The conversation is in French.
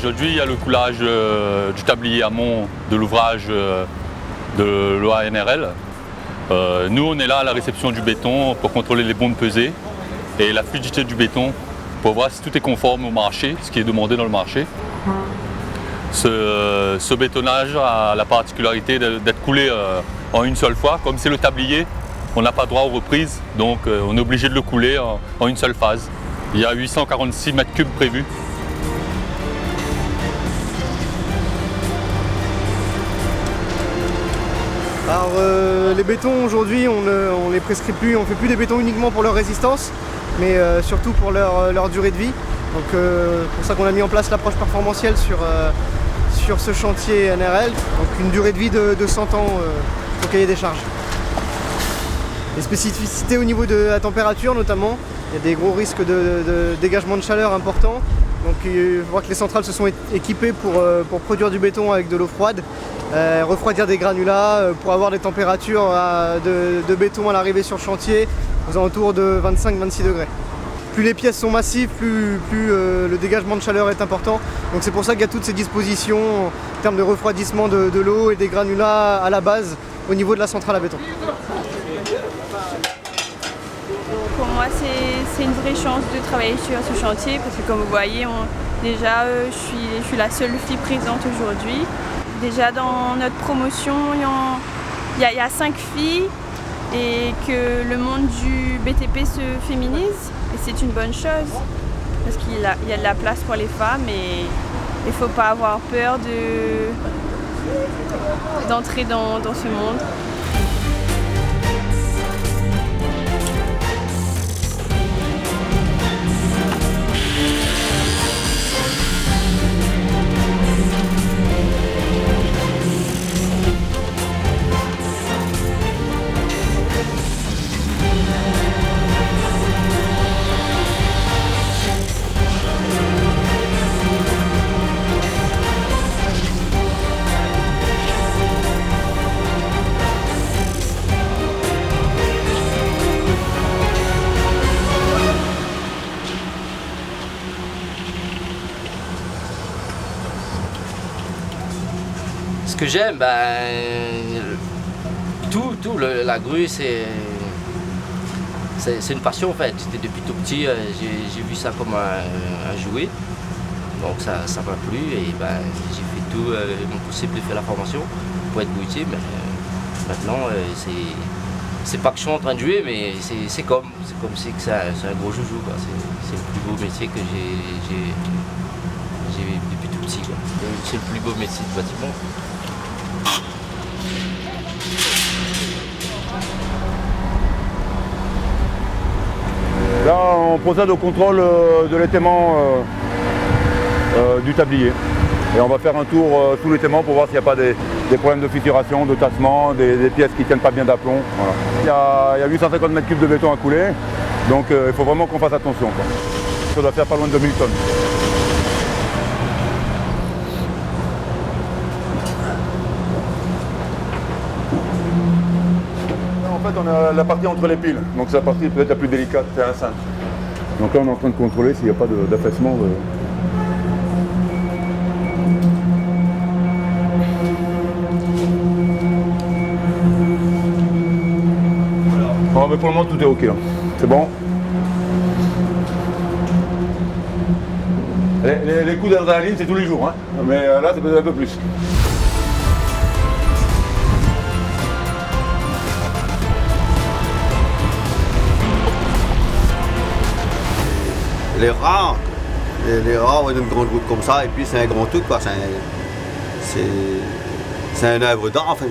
aujourd'hui, il y a le coulage du tablier amont de l'ouvrage de l'OANRL. Nous, on est là à la réception du béton pour contrôler les bondes pesées et la fluidité du béton pour voir si tout est conforme au marché, ce qui est demandé dans le marché. Ce bétonnage a la particularité d'être coulé en une seule fois. Comme c'est le tablier, on n'a pas droit aux reprises, donc on est obligé de le couler en une seule phase. Il y a 846 mètres cubes prévus. Alors les bétons aujourd'hui on les prescrit plus, on ne fait plus des bétons uniquement pour leur résistance, mais surtout pour leur durée de vie. Donc pour ça qu'on a mis en place l'approche performantielle sur ce chantier NRL, donc une durée de vie de 100 ans au cahier des charges. Les spécificités au niveau de la température notamment, il y a des gros risques de dégagement de chaleur importants. Donc il faut voir que les centrales se sont équipées pour produire du béton avec de l'eau froide, refroidir des granulats pour avoir des températures de béton à l'arrivée sur le chantier aux alentours de 25-26 degrés. Plus les pièces sont massives, plus le dégagement de chaleur est important. Donc c'est pour ça qu'il y a toutes ces dispositions en termes de refroidissement de l'eau et des granulats à la base au niveau de la centrale à béton. Pour moi, c'est une vraie chance de travailler sur ce chantier parce que comme vous voyez, déjà je suis la seule fille présente aujourd'hui. Déjà dans notre promotion, il y a 5 filles et que le monde du BTP se féminise et c'est une bonne chose parce qu'il y a de la place pour les femmes et il ne faut pas avoir peur d'entrer dans ce monde. Ce que j'aime, la grue, c'est une passion en fait. Depuis tout petit, j'ai vu ça comme un jouet. Donc ça m'a plu et j'ai fait tout mon possible de faire la formation pour être grutier. Mais maintenant, c'est pas que je suis en train de jouer, mais c'est comme si c'est un gros joujou. C'est le plus beau métier que j'ai depuis tout petit. C'est le plus beau métier de bâtiment. Là, on procède au contrôle de l'étaiement du tablier. Et on va faire un tour sous l'étaiement pour voir s'il n'y a pas des problèmes de fissuration, de tassement, des pièces qui ne tiennent pas bien d'aplomb. Voilà. Il y a 850 mètres cubes de béton à couler, donc il faut vraiment qu'on fasse attention, quoi. Ça doit faire pas loin de 2000 tonnes. En fait, on a la partie entre les piles, donc c'est la partie peut-être la plus délicate, c'est un cintre. Donc là, on est en train de contrôler s'il n'y a pas d'affaissement. Bon, mais pour le moment, tout est OK. C'est bon. Les coups d'adrénaline, c'est tous les jours, hein. Mais là, c'est peut-être un peu plus. Les rats, ont une grande route comme ça, et puis c'est un grand truc, quoi. C'est une œuvre d'art, en fait.